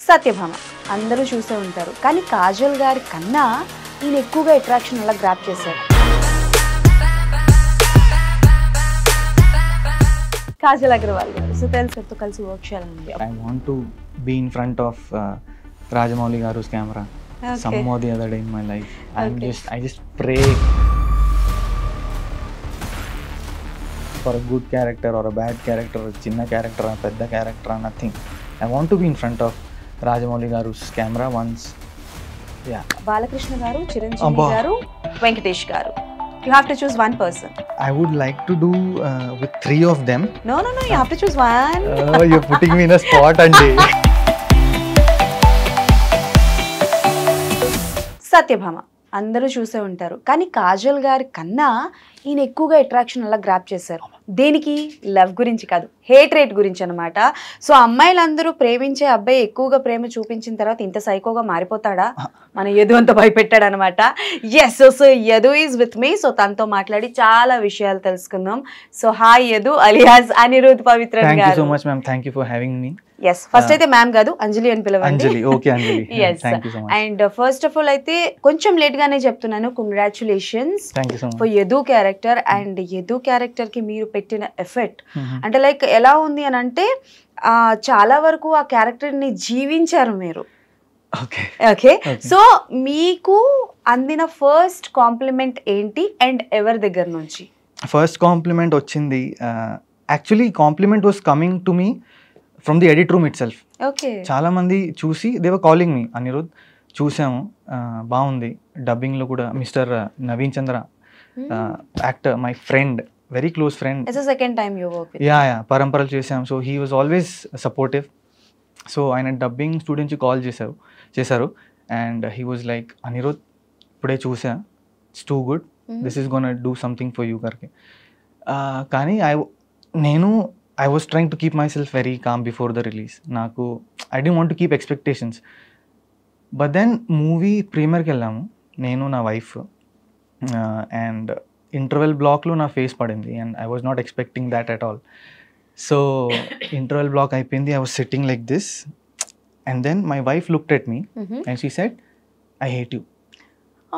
సత్యభామ అందరూ చూసే ఉంటారు, కానీ కాజల్ గారి కన్నా ఈయన ఎక్కువగా అట్రాక్షన్ అలా గ్రాప్ చేశారు. కాజల్ అగర్వాల్ గారు సుతేల్ సార్తో కలిసి వర్క్ చేయాలండి. I want to be in front of Rajamouli garu's camera some or the other day in my life. I just pray for a good character or a bad character, a chinna character or a pedda character, nothing. I want to be in front of Rajamouli garu's camera once. Yeah. Balakrishna గారు, చిరంజీవి గారు, వెంకటేష్ గారు. You have to choose one person. I would like to do with three of them. No, you have to choose one. You're putting me in a spot, Andy. Satyabhama అందరూ చూసే ఉంటారు, కానీ కాజల్ గారి కన్నా ఈయన ఎక్కువగా అట్రాక్షన్ అలా గ్రాప్ చేశారు. దేనికి? లవ్ గురించి కాదు, హేట్ రేట్ గురించి అనమాట. సో అమ్మాయిలందరూ ప్రేమించే అబ్బాయి ఎక్కువగా ప్రేమ చూపించిన తర్వాత ఇంత సైకోగా మారిపోతాడా? మన యదు అంత భయపెట్టాడు అనమాట. Yes, so Yadu is with me. So తనతో మాట్లాడి చాలా విషయాలు తెలుసుకుందాం. So hi Yadu alias Anirudh Pavithran garu. Thank you so much, ma'am. Thank you for having me. Yes, first అయితే మ్యామ్ కాదు, అంజలి అని పిలవండి. Anjali, okay Anjali. Thank you so much. And first of all అయితే కొంచెం లేట్ గానే చెప్తున్నాను, congratulations for Yadu character. And Yadu character కి మీరు పెట్టిన ఎఫర్ట్ అంటే లైక్ ఎలా ఉంది అని అంటే చాలా వరకు ఆ క్యారెక్టర్ ని జీవించారు మీరు. ఓకే, సో మీకు అందిన ఫస్ట్ కాంప్లిమెంట్ ఏంటి అండ్ ఎవరి దగ్గర నుంచి? ఫస్ట్ కాంప్లిమెంట్ వచ్చింది, actually compliment was coming to me from the edit room itself. చాలా మంది చూసి they were calling me, Anirudh చూసాము బాగుంది, డబ్బింగ్లో కూడా mister Naveen Chandra actor, my friend, very close friend. Second time you work with. Yeah పరంపరలు చేసాం. So he was always supportive. So ఆయన డబ్బింగ్ స్టూడెంట్స్కి కాల్ చేశారు and he was like, Anirudh ఇప్పుడే చూసా, it's too good, this is gonna do something for you గారికి. కానీ I was trying to keep myself very calm before the release. I didn't want to keep expectations. But then movie premiere ki vellamu nenu na wife and interval block lo na face padindi and I was not expecting that at all. So interval block ayipindi, I was sitting like this and then my wife looked at me and she said, I hate you.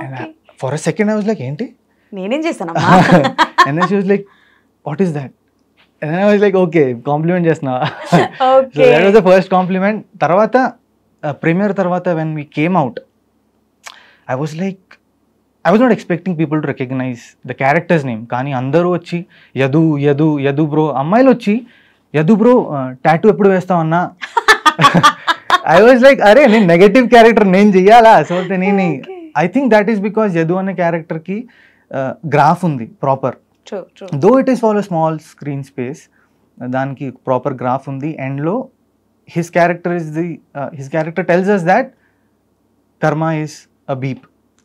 And for a second I was like, enti nenem chesanamma? And then she was like, what is that? And then I was like, okay, compliment chestunna. Okay. So that was the first compliment. Tarvata premiere tarvata when we came out, I was like, I was not expecting people to recognize the character's name. Kani andaru vachi yadu bro, ammayilu vachi yadu bro tattoo eppudu vestav anna. I was like, are nen negative character nen cheyala. So neni I think that is because yadu anna character ki graph undi proper. True. Though it is for a small screen space, దానికి proper graph ఉంది. ఎండ్లో his character tells us that karma is a beep,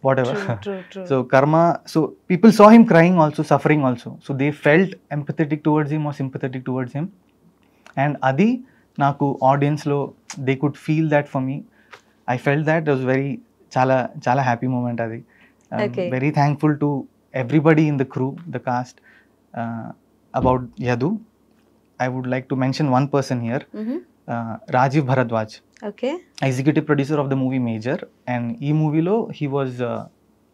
whatever. True. So karma, so people saw him crying also, suffering also, so they felt empathetic towards him or sympathetic towards him, and adi naku audience lo they could feel that for me. I felt that it was very chala happy moment adi. Very thankful to everybody in the crew, the cast. About Yadu, I would like to mention one person here, Rajiv Bharadwaj. Okay. Executive producer of the movie Major, and ee movie lo he was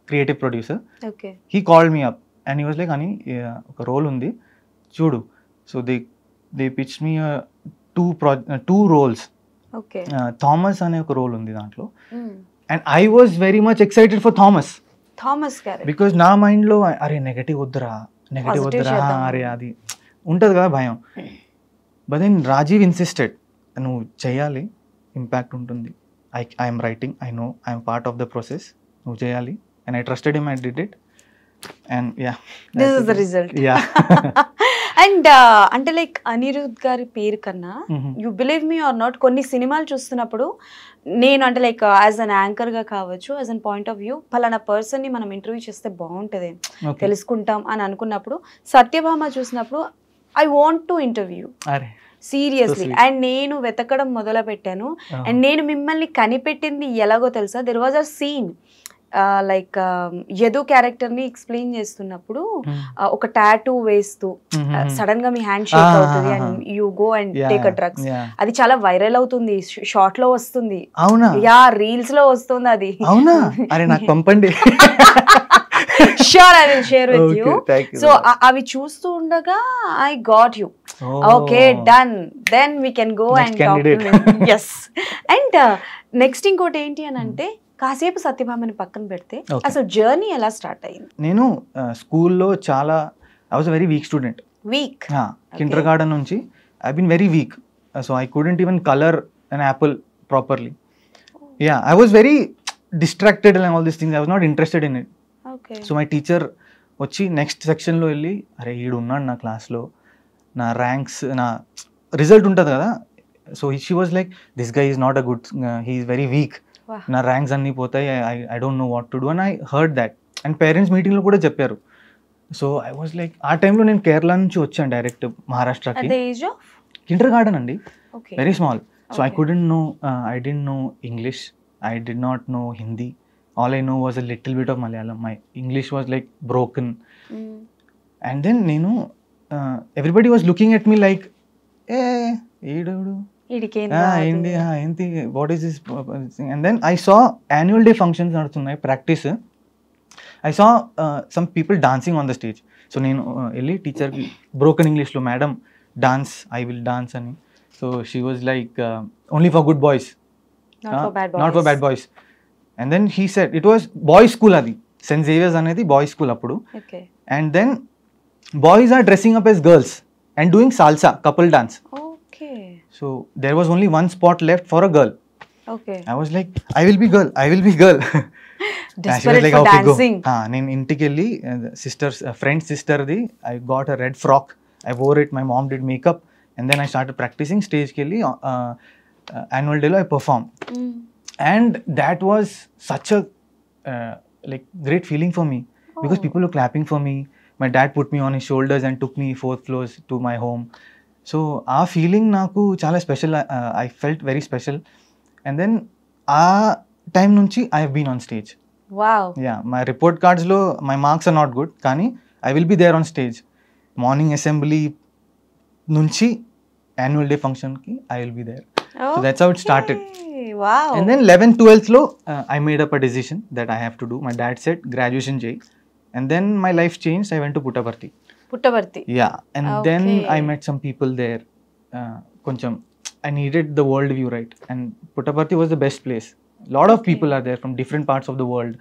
creative producer. Okay. He called me up and he was like, Ani oka role undi chudu. So they pitched me two roles. Okay. Thomas ane oka role undi dantlo, and I was very much excited for Thomas character because నా mind లో అరే negative వద్దురా అరే అది ఉంటుంది కదా భయం. But then Rajiv insisted, నువ్వు చేయాలి, ఇంపాక్ట్ ఉంటుంది, I'm writing, I know I'm part of the process, నువ్వు చేయాలి. And I trusted him, I did it and yeah this is the result. Yeah and అంటే లైక్ అనిరుద్ గారి పేరు కన్నా you believe me or not, కొన్ని సినిమాలు చూస్తున్నప్పుడు నేను అంటే లైక్ యాజ్ అన్ యాంకర్ గా కావచ్చు, as an point of view పలానా పర్సన్ ని మనం ఇంటర్వ్యూ చేస్తే బాగుంటది, తెలుసుకుంటాం అని అనుకున్నప్పుడు సత్యభామ చూసినప్పుడు I want to interview seriously. And నేను వెతకడం మొదలు పెట్టాను. అండ్ నేను మిమ్మల్ని కనిపెట్టింది ఎలాగో తెలుసా, there was a scene like Yadu character ని ఎక్స్ప్లెయిన్ చేస్తున్నప్పుడు ఒక టాటూ వేస్తూ సడన్ గా మీ హ్యాండ్ షేక్ అవుతుంది and you go and take a drugs, అది చాలా వైరల్ అవుతుంది, షార్ట్ లో వస్తుంది, అవునా? యా రీల్స్ లో వస్తుంది అది. అవునా? అరే నాకు పంపండి. Sure I will share with you. So అవి చూస్తూ ఉండగా I got you. Okay done, then we can go and talk to him. Yes. And next ఇంకోటి ఏంటి అని అంటే, కాసేపు సత్యభామని పక్కన పెడితే అసలు జర్నీ ఎలా స్టార్ట్ అయ్యింది? నేను స్కూల్లో చాలా, I was very weak student. Weak? Kindergarten నుంచి I been very weak. So I couldn't even colour an apple properly. Yeah, I was very distracted and all these things. I was not interested in it. So my teacher వచ్చి next సెక్షన్లో వెళ్ళి, అరే ఈడు ఉన్నాడు నా క్లాస్లో, నా ranks, నా రిజల్ట్ ఉంటుంది కదా. So she was like, this guy is not a good, he is very weak, నా ర్యాంక్స్ అన్నీ పోతాయి, I don't know what to do. And I heard that. And parents మీటింగ్లో కూడా చెప్పారు. సో ఐ వాజ్ లైక్, ఆ టైంలో నేను కేరళ నుంచి వచ్చాను డైరెక్ట్ మహారాష్ట్రకి. కిండర్ గార్డెన్ అండి, very small. So I couldn't know, I didn't know English, I did not know Hindi. All I know was a little bit of Malayalam. My English was like broken. And then, everybody was looking at me like, what is this? And then I saw annual day functions, practice. I saw some people dancing on the stage. So, teacher broken English lo, madam, dance, I will dance. So, she was like, only for good boys. Not for bad boys. And then he said, it was boys school adi, St. Xavier's anedi boys school appudu. Okay. And then boys are dressing up as girls and doing salsa, couple dance. Okay. So there was only one spot left for a girl. Okay. I was like, I will be girl. Desperate like, for okay, dancing. Nen intiki elli sister's friend sister di, I got a red frock. I wore it. My mom did makeup, and then I started practicing stage ke elli. Annual day lo I performed. And that was such a like great feeling for me, because people were clapping for me. My dad put me on his shoulders and took me 4th floors to my home. So our feeling naku chala special. I felt very special. And then time nunchi I have been on stage. Wow. Yeah, my report cards lo my marks are not good, kani I will be there on stage. Morning assembly nunchi annual day function ki I will be there. Okay. So that's how it started. Wow. And then 11th 12th lo I made up a decision that I have to do. My dad said graduation jay, and then my life changed. I went to Puttaparthi. Yeah, and then I met some people there. Koncham I needed the world view, right? And Puttaparthi was the best place. Lot of people are there from different parts of the world.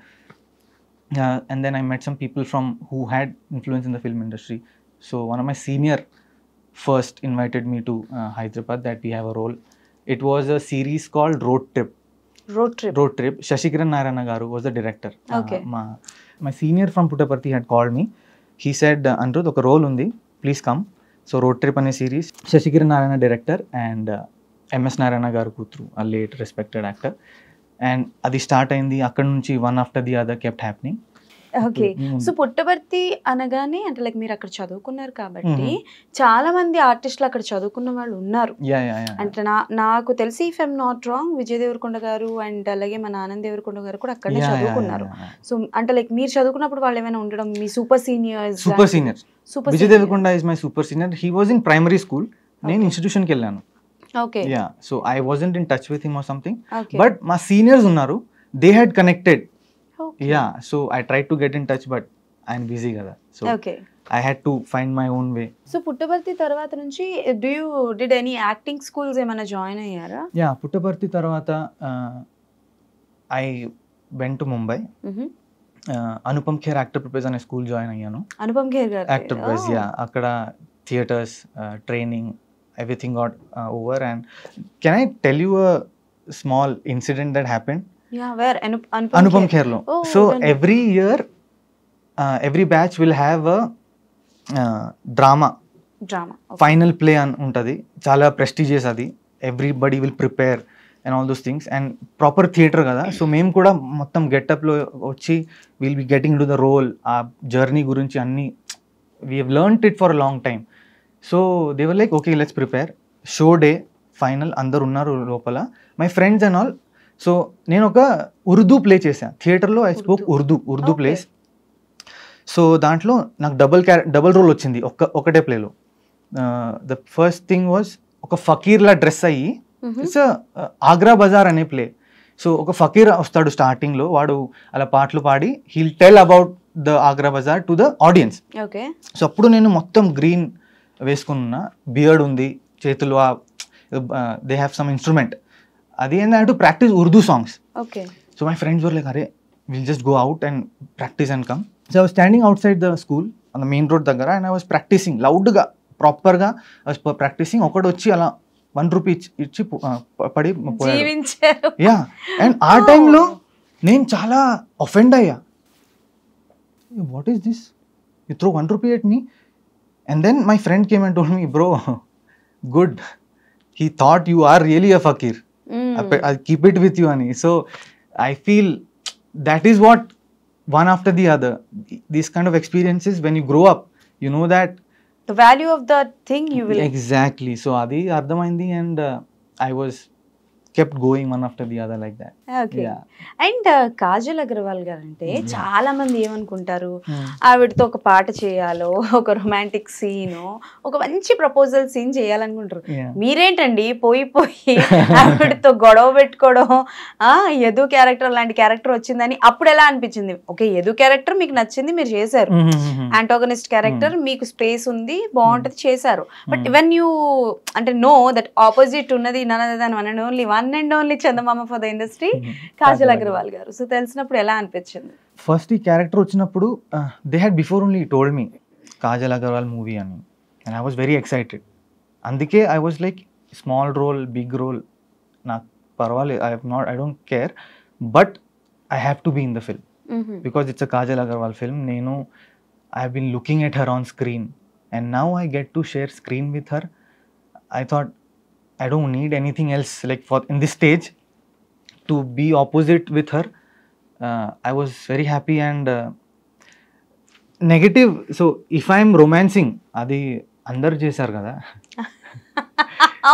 And then I met some people from who had influence in the film industry. So one of my senior first invited me to Hyderabad, that we have a role. It was a series called Road Trip. Shashikiran Narayana garu was the director. Okay. My senior from Puttaparthi had called me. He said, Anirudh, oka role undi, please come. So Road Trip ane series, Shashikiran Narayana director and MS Narayana garu kutru, a late respected actor. And adi start ayindi, akkad nunchi one after the other kept happening. Okay. So Puttaparthi అనగానే అంటే like మీరు అక్కడ చదువుకున్నారు కాబట్టి చాలా మంది ఆర్టిస్టులు అక్కడ చదువుకున్న వాళ్ళు ఉన్నారు. అంటే నాకు తెలిసి if I'm not wrong, Vijay Deverakonda గారు అండ్ అలాగే మన ఆనంద్ దేవరకొండ గారు కూడా అక్కడనే చదువుకున్నారు. సో అంటే లైక్ మీరు చదువుకున్నప్పుడు వాళ్ళు ఏమైనా ఉండడం, మీ super senior? Vijay Deverakonda is my super senior. He was in primary school, నేను ఇన్స్టిట్యూషన్కి వెళ్ళాను. Okay. Yeah, so I wasn't in touch with him or something, but మా సీనియర్స్ ఉన్నారు, they had connected. Yeah, so I tried to get in touch, but I'm busy kada. So I had to find my own way. So Puttaparthi tarvata nunchi did any acting schools emana join ayyara? Yeah, Puttaparthi tarvata I went to Mumbai. Anupam Kher Actor Prepare ane school join ayyanu. Anupam Kher garu Actor Prepare, yeah, akkada theaters, training, everything got over. And can I tell you a small incident that happened? Yeah, where? Anupam Kher lo. So every year, every batch will have a drama. Okay. Final play untadi. Chala prestigious adi. Everybody will prepare and all those things. And proper theatre kada. So mem kuda mottam get up lo vachi we'll be getting into the role. Our journey gurinchi anni we have learnt it for a long time. So they were like, okay, let's prepare. Show day final andaru unnaru lopala. My friends and all, so నేను ఒక Urdu play చేశాను థియేటర్లో. I spoke Urdu Okay. Place. So దాంట్లో నాకు double role వచ్చింది ఒకటే ప్లేలో. The first thing was ఒక ఫకీర్లా డ్రెస్ అయ్యి, ఇట్స్ ఆగ్రా బజార్ అనే ప్లే. సో ఒక ఫకీర్ వస్తాడు స్టార్టింగ్లో, వాడు అలా పాటలు పాడి he'll tell about the Agra bazaar to the audience. Okay. So అప్పుడు నేను మొత్తం గ్రీన్ వేసుకున్నా, బియర్డ్ ఉంది, చేతులు దే హ్యావ్ సమ్ ఇన్స్ట్రుమెంట్. అది ఏంటంటే to practice Urdu songs. Okay. So my friends were like, అరే will just go out and practice and come. So I was standing outside the school on the main road దగ్గర, and I was practicing లౌడ్గా, ప్రాపర్గా I was practising. ఒకటి వచ్చి అలా ₹1 ఇచ్చి పడి పోయాడు. జీవించారు. యా, అండ్ ఆ టైంలో నేను చాలా అఫెండ్ అయ్యా. What is this, you throw ₹1 at me. And then my friend came and told me, bro good, he thought you are really a fakir, I'll keep it with you ani. So I feel that is what one after the other, these kind of experiences, when you grow up, you know that The value of the thing you will. exactly. So adi ardhamaindi, and I was kept going one after the other like that. Okay. Yeah. And Kajal Aggarwal గారు అంటే చాలా మంది ఏమనుకుంటారు, ఆవిడతో ఒక పాట చేయాలో, ఒక రొమాంటిక్ సీన్, ఒక మంచి ప్రపోజల్ సీన్ చేయాలనుకుంటారు. Yeah. మీరేంటండి పోయి ఆవిడతో గొడవ పెట్టుకోవడం, యదు క్యారెక్టర్ లాంటి క్యారెక్టర్ వచ్చిందని అప్పుడు ఎలా అనిపించింది? ఓకే, యదు క్యారెక్టర్ మీకు నచ్చింది, మీరు చేశారు. యాంటాగనిస్ట్ క్యారెక్టర్ మీకు స్పేస్ ఉంది, బాగుంటది, చేశారు. బట్ వెన్ యూ అంటే నో దట్ ఆపోజిట్ ఉన్నది none other than one and only Chandamama for the industry, Kajal Aggarwal garu. So తెలిసినప్పుడు ఎలా అనిపించింది? ఫస్ట్ ఈ క్యారెక్టర్ వచ్చినప్పుడు they had before only told me Kajal Aggarwal movie అని, and I was very excited. అందుకే I was like, small role big role నాకు పర్వాలేదు, I don't care, but I have to be in the film because it's a Kajal Aggarwal film. నేను I have been looking at her on screen, and now I get to share screen with her. I thought I don't need anything else, like for in this stage to be opposite with her. I was very happy and negative. So if I am romancing, adi andaru chesaru kada.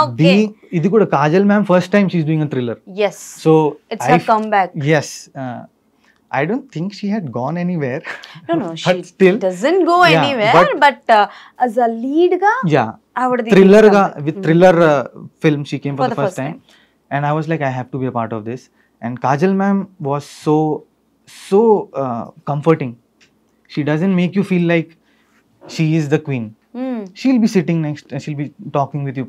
Okay. Idi kuda Kajal ma'am first time she's doing a thriller. Yes. So It's her comeback. Yes. I don't think she had gone anywhere. No, But she still, doesn't go yeah, anywhere. But as a lead ga, yeah, ఆవిడది thriller ga, comeback. with thriller film she came for the first time. And I was like, I have to be a part of this. And Kajal ma'am was so comforting. She doesn't make you feel like she is the queen. She'll be sitting next, she'll be talking with you,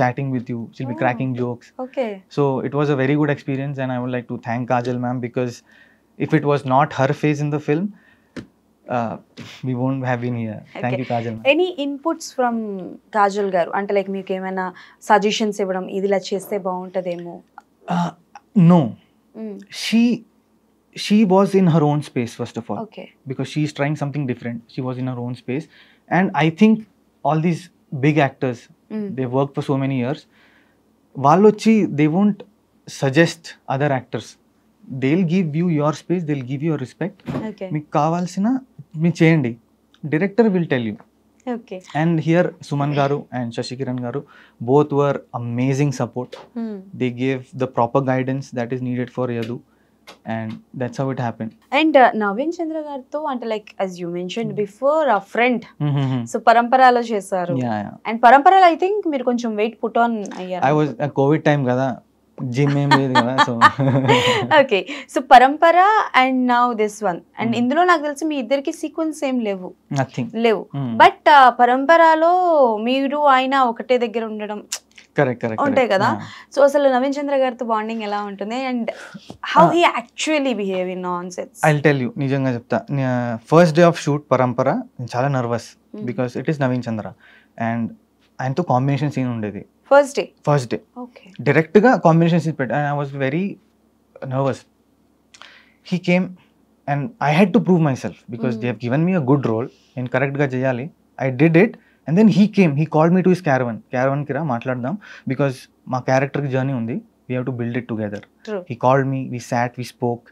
chatting with you, she'll be cracking jokes. Okay. So it was a very good experience, and I would like to thank Kajal ma'am, because if it was not her face in the film, we won't have been here. Thank Okay. you, Kajal ma'am. Any inputs from Kajal గారు అంటే like మీకు ఏమైనా suggestions ఇవ్వడం, ఇది ఇలా చేస్తే బాగుంటదేమో? No, she was in her own space first of all, okay. because she is trying something different. She was in her own space, and I think all these big actors, they worked for so many years. Vallochi, they won't suggest other actors. They'll give you your space, they'll give you your respect. Okay. మీకు కావాల్సిన మీరు చేయండి, director will tell you. Okay. And here Suman garu and Shashi Kiran garu both were amazing support. They gave the proper guidance that is needed for Yadu, and that's how it happened. And Naveen Chandra గారితో అంటే like as you mentioned before a friend, so పరంపరలో చేశారు. Yeah. And పరంపరలో I think మీరు కొంచెం weight put on అయ్యారు. I was COVID time kada, gym ఏం లేదు కదా, so okay. So Parampara and now this one, and ఇందులో నాకు తెలిసి మీ ఇద్దరికి సీక్వెన్స్ ఏం లేవు. నథింగ్. బట్ పరంపరలో మీరు ఆయన ఒకటే దగ్గర ఉండడం కరెక్ట్ ఉంటాయి కదా. సో అసలు నవీన్ చంద్ర గారితో బాండింగ్ ఎలా ఉంటుంది, and how he actually behave in on sets? I tell you, నిజంగా చెప్తా. First day of shoot Parampara నేను చాలా nervous, because it is Naveen Chandra, and ఆయనతో కాంబినేషన్ సీన్ ఉండేది ఫస్ట్ డే. ఓకే. డైరెక్ట్గా కాంబినేషన్ సీన్ పెట్టా, and I was very nervous. He came and I had to prove myself, because they have given me a good role, నేను కరెక్ట్గా చేయాలి. I did it, and then he came, he called me to his క్యారవన్కి రా మాట్లాడదాం, because మా క్యారెక్టర్కి journey ఉంది, we have to build it together. He called me, we sat, we spoke,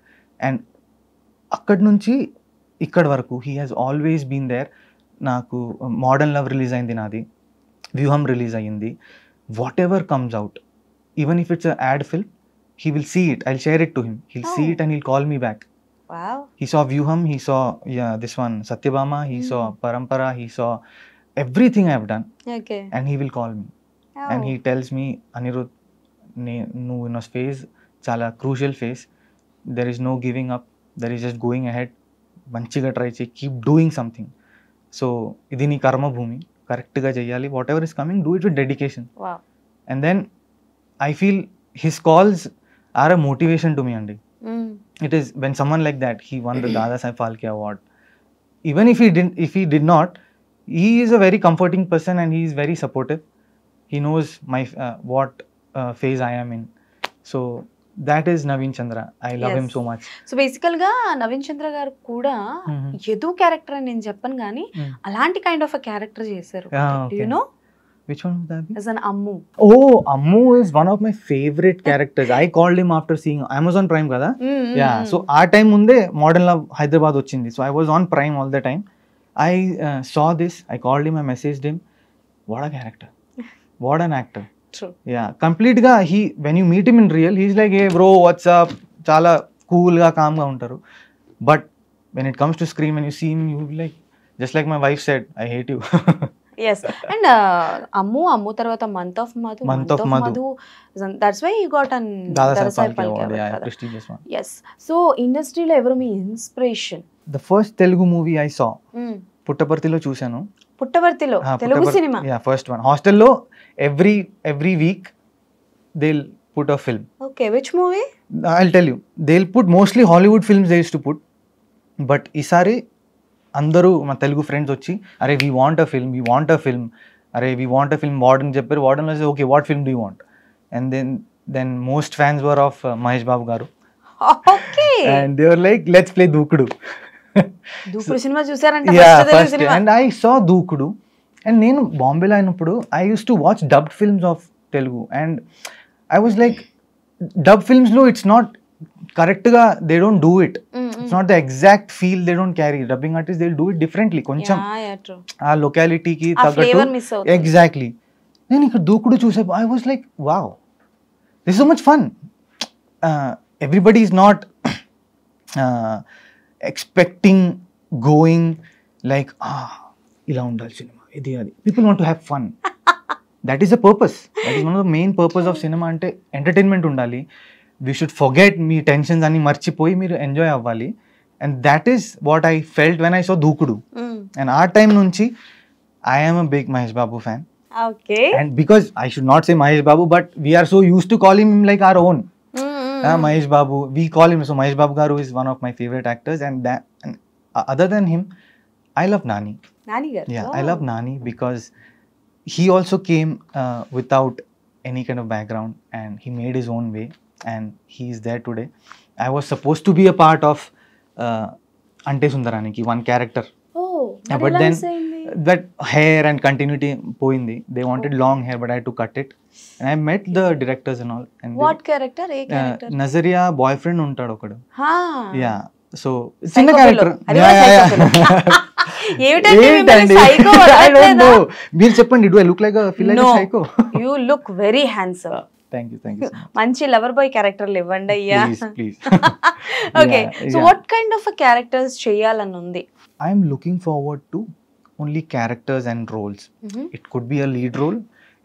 and అక్కడి నుంచి ఇక్కడి వరకు he has always been there. నాకు మోడర్న్ లవ్ రిలీజ్ అయింది, నాది వ్యూహం రిలీజ్ అయ్యింది. Whatever comes out, even if it's a ad film, he will see it. I'll share it to him. He'll see it and he'll call me back. Wow. He saw Vyuham, he saw this one Satyabama, he saw Parampara, he saw everything I've done, Okay. and he will call me and he tells me, Anirudh, nu in a phase, chala crucial phase. There is no giving up. There is just going ahead. Manchiga try chey, keep doing something. So idi nee karma bhumi, correct ga cheyali. Whatever is coming, do it with dedication. Wow. And then I feel his calls are a motivation to me, Andy. It is when someone like that, he won the Dada Saheb Phalke award. Even if he did not, he is a very comforting person and he is very supportive. He knows my what phase I am in. So that is Naveen Chandra. I love him so much. So బేసికల్ గా నవీన్ చంద్ర గారు కూడా ఎదు character అని నేను చెప్పను కానీ అలాంటి కైండ్ ఆఫ్ అ క్యారెక్టర్ చేశారు. Do you know Which one would that be? as an Ammu? Oh, Ammu is one of my favorite characters. I called him after seeing Amazon Prime kada. Yeah, so our time munde Modern Love Hyderabad ochindi. So I was on Prime all the time. I saw this, I called him, I messaged him. What a character. What an actor. True. Yeah, complete ga when you meet him in real, he's like, hey bro, what's up? Chala cool ga, calm ga untaru. But when it comes to screen, when you see him, you like, just like my wife said, I hate you. Yes. And Ammu తర్వాత Month of Madhu. That's why he got an Dada Saheb Phalke award. Yeah, prestigious one. Yes. So industryలో ఎవరు మీ inspiration? The first Telugu movie I saw, పుట్టపర్తిలో చూశాను. పుట్టపర్తిలో తెలుగు సినిమా? Yeah, first one. హాస్టల్లో every week they'll put a film. Okay, which movie? I'll tell you. They'll put mostly Hollywood films they used to put. But ఈసారి అందరూ మా Telugu friends వచ్చి, అరే we want a film warden చెప్పారు. Warden వచ్చి, okay what film do you want? And then most fans were of Mahesh Babu garu. And they were like, let's play Dookudu. సినిమా చూసారంట? And I saw Dookudu. And నేను బాంబేలో అయినప్పుడు I use to watch dubbed films of Telugu. And I was like, dub ఫిల్మ్స్లో it's not కరెక్ట్గా, they don't do it. It's not the exact feel, they don't carry. Dubbing artists, they'll do it differently. కొంచెం ఆ లొకాలిటీకి తగ్గట్టు. Exactly. నేను ఇక్కడ దూకుడు చూసే I was like, wow, this so much fun. Everybody is not expecting going like ఇలా ఉండాలి cinema, ఇది అది. People want to have fun. That is the purpose. That is one of the main purpose of cinema. అంటే entertainment ఉండాలి. We should forget me tensions అన్ని మర్చిపోయి మీరు enjoy అవ్వాలి. And that is what I felt when I saw Dookudu. And ఆ time నుంచి I am a big Mahesh Babu fan. And because I should not say Mahesh Babu, but we're so used to call him like our own. Mahesh Babu, we call him. So Mahesh Babu garu is one of my favorite actors. And other than him, I love Nani. Yeah, I love Nani because he also came without any kind of background and he made his own way. And he is there today. I was supposed to be a part of Ante Sundaraniki, one character. Oh, but then that hair and continuity poindi. They wanted long hair, but I had to cut it. And I met the directors and all. And what character? A character? Nazaria boyfriend untadu okadu. Ha. Yeah. So చిన్న character. I don't know. మీరు చెప్పండి. Do I look like a feel like a psycho? You look very handsome. Thank you. మంచి lover boy క్యారెక్టర్లు ఇవ్వండి అయ్యా. Please. Okay, so what kind of a characters చేయాలని ఉంది? I am looking forward to only characters and roles. It could be a lead role,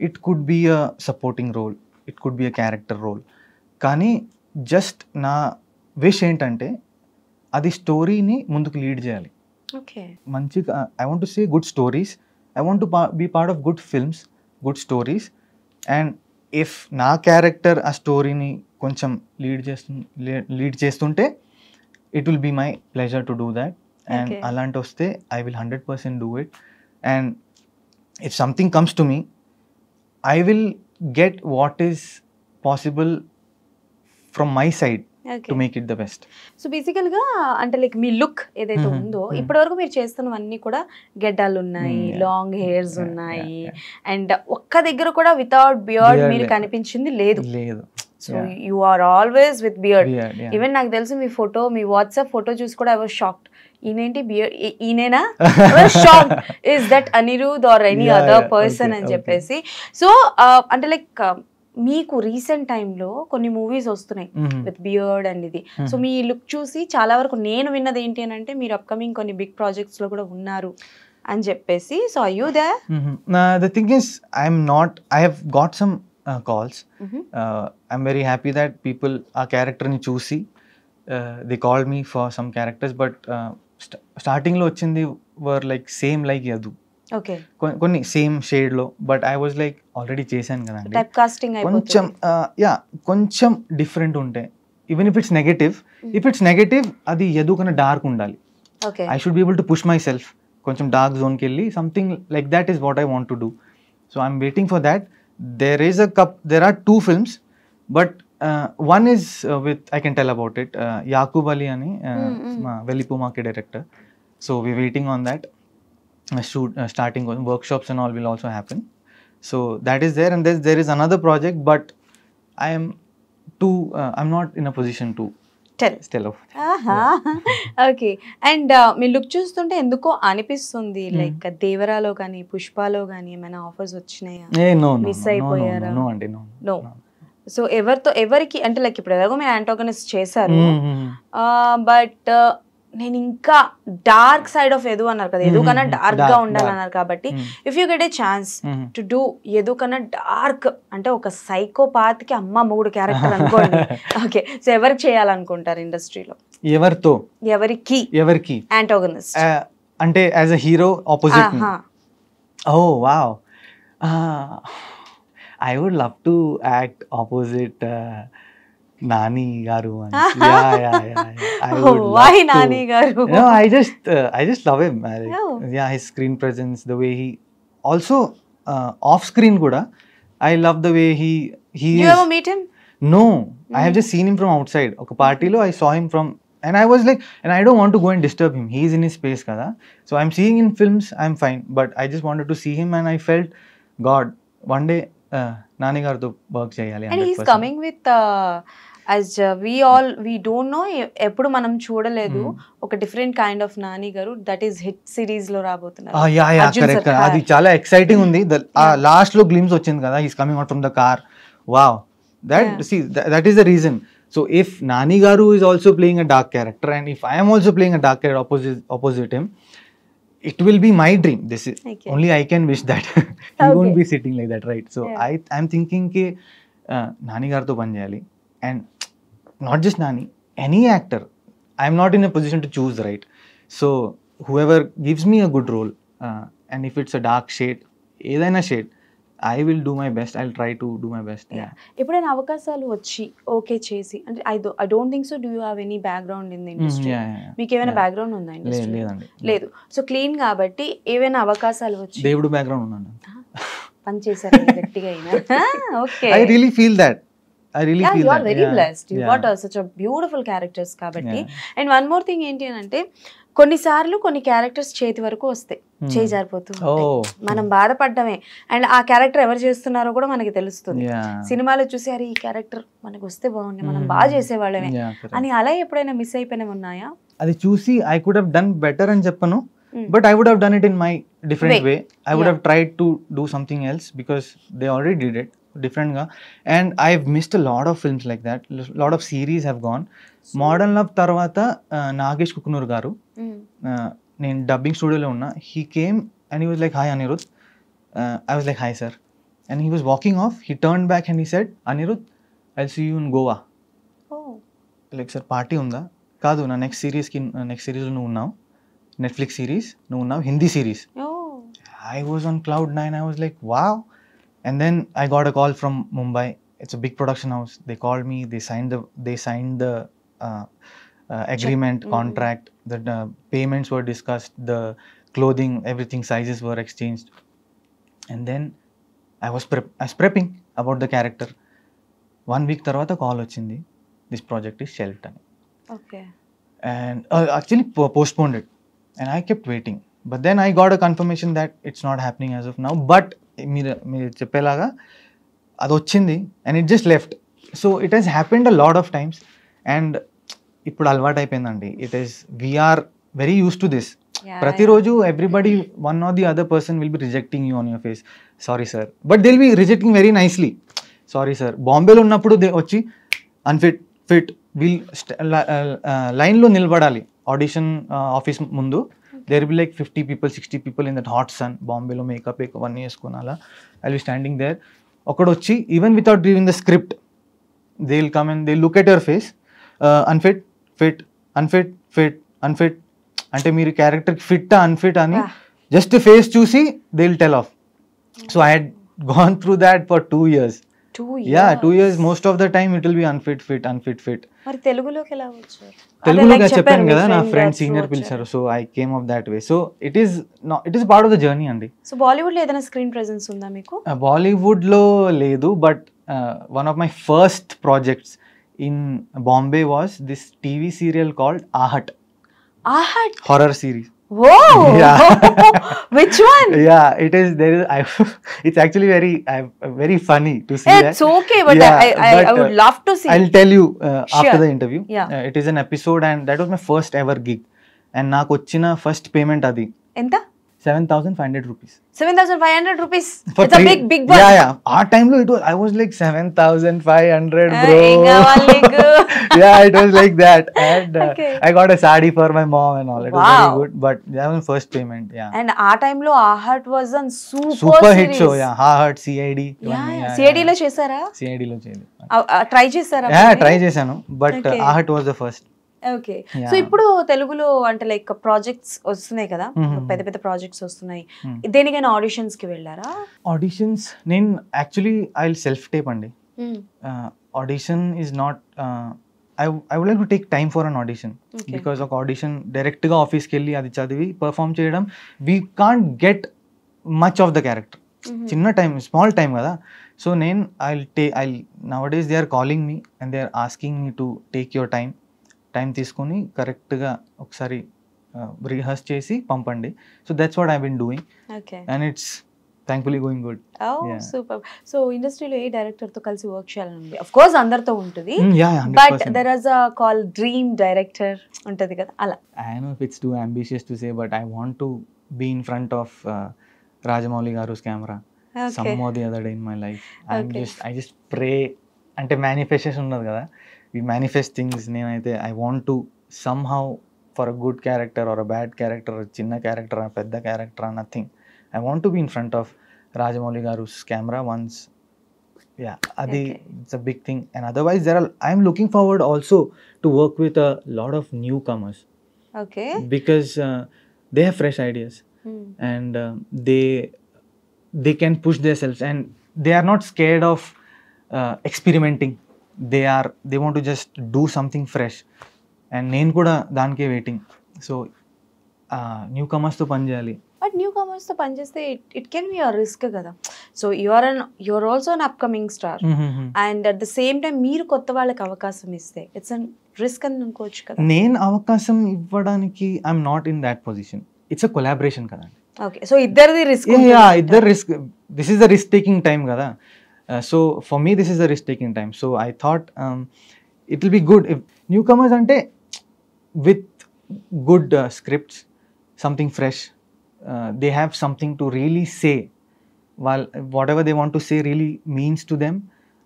it could be a supporting role, it could be a character role. కానీ just నా wish ఏంటంటే అది స్టోరీని ముందుకు lead చేయాలి. Okay. మంచిగా I want to say good stories. I want to be part of good films, good stories. And if నా character ఆ స్టోరీని కొంచెం లీడ్ చేస్తుంటే it will be my pleasure to do that. And అలాంటి వస్తే I will 100% do it. And if something comes to me, I will get what is possible from my side to make it the best. So బేసికల్ గా అంటే like మీ look ఏదైతే ఉందో ఇప్పటి వరకు మీరు చేస్తున్నవన్నీ కూడా గెడ్డాలు ఉన్నాయి, లాంగ్ హెయిర్స్ ఉన్నాయి, అండ్ ఒక్క దగ్గర కూడా వితౌట్ బియర్డ్ మీరు కనిపించింది లేదు. So you are always with beard. Even నాకు తెలుసు మీ ఫోటో, మీ వాట్సాప్ ఫోటో చూసి కూడా ఐ వాజ్ షాక్డ్. ఈయనేంటి బియర్డ్, ఈయనేనా? Shocked. Is that Anirudh or any other person అని చెప్పేసి. సో అంటే లైక్ మీకు రీసెంట్ టైంలో కొన్ని మూవీస్ వస్తున్నాయి Mhm. విత్ బియర్డ్ అండ్ ఇది. సో మీ లుక్ చూసి చాలా వరకు నేను విన్నది ఏంటి అని అంటే మీరు అప్కమింగ్ కొన్ని బిగ్ ప్రాజెక్ట్స్ లో కూడా ఉన్నారు అని చెప్పేసి. So are you they The thing is, I have got some calls. I'm very happy that people ఆ character ని చూసి they called me for some characters, but starting లో వచ్చింది were like same like Yadu. Okay కొన్ని same shade లో, but I was like already చేశాను కదండి, type casting కొంచెం కొంచెం డిఫరెంట్ ఉంటే, ఈవెన్ ఇఫ్ ఇట్స్ నెగటివ్ అది యదు కన్నా డార్క్ ఉండాలి. Okay I should be able to push my self కొంచెం డార్క్ జోన్కి వెళ్ళి something like that is what I want to do. So I'm waiting for that. there are 2 films, but one is with, I can tell about it, Yaqub Ali ani Velipumaki director. So we're waiting on that. Starting workshops and all will also happen. So that is there, and there is another project, but I'm not in a position to tell of. Okay. And me look చూస్తుంటే ఎందుకో అనిపిస్తుంది like దేవరాలో కానీ పుష్పలో కానీ ఏమైనా offers వచ్చినాయా? Miss అయిపోయారా? No అండి, no. So ఎవరికి అంటే లైక్ ఇప్పుడు ఎలాగో మీరు యాంటాగనిస్ట్ చేశారు, బట్ నేను ఇంకా డార్క్ సైడ్ ఆఫ్ ఎదు అన్నారు కదా, ఎదు కన్నా డార్క్ గా ఉండాలన్నారు కాబట్టి if you get a chance to do ఎదు కన్నా డార్క్ అంటే ఒక సైకోపాత్ కి అమ్మ మూడు క్యారెక్టర్ అనుకోండి. ఓకే, సో ఎవరికి చేయాలనుకుంటారు ఇండస్ట్రీలో? ఎవరికి యాంటాగనిస్ట్ అంటే as a hero opposite? Oh wow, I would love to act opposite Nani garu. Why Nani garu? No, I just love him. Yeah, his screen presence, the way he also off screen kuda, I love the way he You is. ever meet him? No, I have just seen him from outside. Oka party lo I saw him from, and I was like, and I don't want to go and disturb him. He is in his space kada. So I'm seeing in films, I'm fine, but I just wanted to see him, and I felt, God, one day Nani garto work cheyali. And he's coming with as we don't know, ఎప్పుడు మనం చూడలేదు ఒక different kind of Nani గారు, that is hit series లో రాబోతున్నారు. Correct, అది చాలా exciting ఉంది. లాస్ట్ లో గ్లిమ్స్ వచ్చింది కదా, he's coming out from the car. Wow, that is the reason. So if Nani garu is also playing a dark character, and if I am also playing a dark character opposite him, it will be my dream. This is only I can wish that. He won't be sitting like that, right? So I'm thinking ke Nani garu to ban cheyali, and not just Nani, any actor. I'm not in a position to choose, right? So whoever gives me a good role, and if it's a dark shade, edaina shade, I will do my best. I'll try to do my best. Yeah. ఎప్పుడైనా అవకాశాలు వచ్చి okay చేసి, అంటే I don't think so, do you have any background in the industry? మీకు ఏమైనా background ఉందా industry? లేదండి, లేదు. సో క్లీన్ కాబట్టి ఏమైనా అవకాశాలు వచ్చి దేవుడు బ్యాక్గ్రౌండ్ ఉన్నాను, పని చేశారు గట్టిగా అయినా. Okay, I really feel that. You are very blessed. You got such a beautiful characters కాబట్టి. And one more thing ఏంటి అని అంటే, కొన్నిసార్లు కొన్ని క్యారెక్టర్స్ చేతి వరకు వస్తాయి, చేయి జారిపోతూ ఉంటాయి, మనం బాధపడ్డమే. అండ్ ఆ క్యారెక్టర్ ఎవరు చేస్తున్నారో కూడా మనకి తెలుస్తుంది. సినిమాలో చూసి అరే ఈ క్యారెక్టర్ మనకు వస్తే బాగుంది, మనం బాగా చేసేవాళ్ళమే అని అలా ఎప్పుడైనా మిస్ అయిపోయినవి ఉన్నాయా? అది చూసి I could have done better అని చెప్పను, but I would have done it in my different way. I would have tried to do something else because they already did it different ga, and I've missed a lot of films like that. Lot of series have gone. Modern Love tarvata Nagesh Kukunur garu, నేను dubbing స్టూడియోలో ఉన్నా, he came and he was like, hi Anirudh. I was like, hi sir, and he was walking off, he turned back and he said, Anirudh, I'll see you in Goa. Like sir, party ఉందా? కాదు, నా next సిరీస్లో నువ్వు ఉన్నావు, Netflix series నువ్వు ఉన్నావు, Hindi series. I was on cloud 9. I was like, wow. And then I got a call from Mumbai. It's a big production house. They called me. They signed the agreement, contract. The payments were discussed. The clothing, everything, sizes were exchanged. And then I was prepping about the character. 1 week tarvata call ochindi. This project is shelved. Okay. And actually postponed it. And I kept waiting. But then I got a confirmation that it's not happening as of now. But మీరు చెప్పేలాగా అది వచ్చింది, and it just left. So it has happened a lot of times, and ఇప్పుడు అలవాటు అయిపోయిందండి. It is, we're very use to this. ప్రతిరోజు everybody, one or the other person will be rejecting you on your face. Sorry sir, but they'll be rejecting very nicely. Sorry sir, బాంబేలో ఉన్నప్పుడు వచ్చి unfit fit వీల్ లైన్లో నిలబడాలి audition office ముందు. There be like 50 people 60 people in that hot sun, బాంబేలో makeup అవన్నీ వేసుకుని అలా ఐ విల్ స్టాండింగ్ దేర్. ఒకడు వచ్చి even without giving the script they will come and they look at your face, unfit fit unfit fit unfit అంటే మీరు క్యారెక్టర్కి fit unfit అని జస్ట్ ఫేస్ చూసి they will tell of. So I had gone through that for 2 years. 2 years? Yeah, 2 years. Most of the time it will be unfit, fit, unfit, fit. మరి తెలుగులోకి ఎలా వచ్చారు? తెలుగులోకి చెప్పాను కదా, నా ఫ్రెండ్ సీనియర్ పిలిచారు, so I came up that way. So it is part of the journey అండి. సో బాలీవుడ్ లో ఏదైనా స్క్రీన్ ప్రెజెన్స్ ఉందా మీకు? బాలీవుడ్ లో లేదు, but one of my first projects in Bombay was this TV serial called Aahat. Aahat horror series. Whoa! Yeah. Which one? Yeah, it is. It's actually very funny to see that. It's okay, but Yeah, I would love to see. I'll tell you Sure. after the interview. Yeah. It is an episode, and that was my first ever gig. And నాకు వచ్చిన first payment అది ఎంత? 7,500 rupees. 7,500 rupees. For It's a big one. Yeah. Our time lo I was like 7,500, bro. Yeah, it was like that. And Okay. I got a sari for my mom and all. It was Wow. very good. But that was my first payment. Yeah. And ఆ time లో ఆహట్ was a Super hit series. show. Yeah. Heart, CID. Yeah. CID లో చేశారా? CID లో చేయలేదు. Try చేశారా? Yeah, try చేశాను. But Okay. Heart was the first. Okay. Yeah. So ఇప్పుడు తెలుగులో అంటే లైక్ ప్రాజెక్ట్స్ వస్తున్నాయి కదా, పెద్ద పెద్ద ప్రాజెక్ట్స్ వస్తున్నాయి, దేనికైనా ఆడిషన్స్ కి వెళ్ళారా? ఆడిషన్స్ నేను actually I will self tape అండి. Audition is not I would like to take time for an audition, because ఒక ఆడిషన్ డైరెక్ట్గా ఆఫీస్కి వెళ్ళి అది చదివి పర్ఫామ్ చేయడం, we can't get much of the character. చిన్న టైం, స్మాల్ టైం కదా. సో నేను I nowadays they are calling me and they are asking me to take your time తీసుకొని కరెక్ట్గా ఒకసారి రిహర్స్ చేసి పంపండి. So that's what I been doing and it's thankfully going good. Super. So ఇండస్ట్రీలో ఏ director తో కలిసి work చేయాలని? Of course అందరితో ఉంటుంది, but there is a call dream director ఉంటది కదా, అలా. I know if it's too ambitious to say, but I want to be in front of Rajamouli గారుస్ camera some or the other day in my life. I just pray, అంటే manifestation ఉన్నది కదా, we manifest things. నేనైతే I want to somehow for a good character or a bad character, చిన్న character పెద్ద character nothing, I want to be in front of Rajamouli గారు camera once. Yeah, అది it's a big thing. And otherwise I'm looking forward also to work with a lot of newcomers, because they have fresh ideas and they can push themselves and they are not scared of experimenting. They want to just do something fresh, and నేను కూడా దానికే waiting. So new కమర్స్తో పనిచేయాలి. But న్యూ కమర్స్తో పనిచేస్తే it can be a risk కదా. So you're also an upcoming star, and at the same time మీరు కొత్త వాళ్ళకి అవకాశం ఇస్తే ఇట్స్ అన్ రిస్క్ అని అనుకోవచ్చు కదా. నేను అవకాశం ఇవ్వడానికి I'm not in that position. It's a collaboration కదండి. ఓకే. సో ఇద్దరిది రిస్క్. ఇద్దరు risk. This is the risk taking time కదా. So for me this is the risk taking time, so I thought it will be good if newcomers ante with good scripts, something fresh, they have something to really say, while whatever they want to say really means to them,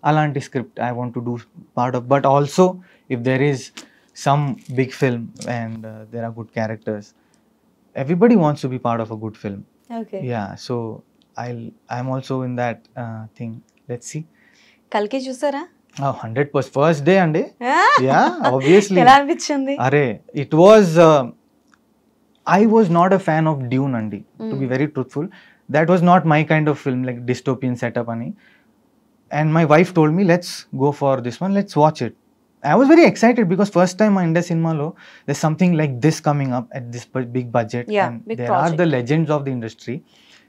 alanti script I want to do part of. But also if there is some big film and there are good characters, everybody wants to be part of a good film. Okay. Yeah, so I'm also in that thing. Let's see. కల్కి చూసారా? 100% first day అండి. Yeah, obviously. ఎలా అనిపించింది? అరే it was I was not a fan of Dune అండి, to be very truthful. That was not my kind of film, like dystopian setup అని. And my wife told me let's go for this one, let's watch it. I was very excited because first time my India cinema lo there's something like this coming up at this big budget, and big there project. are the legends of the industry.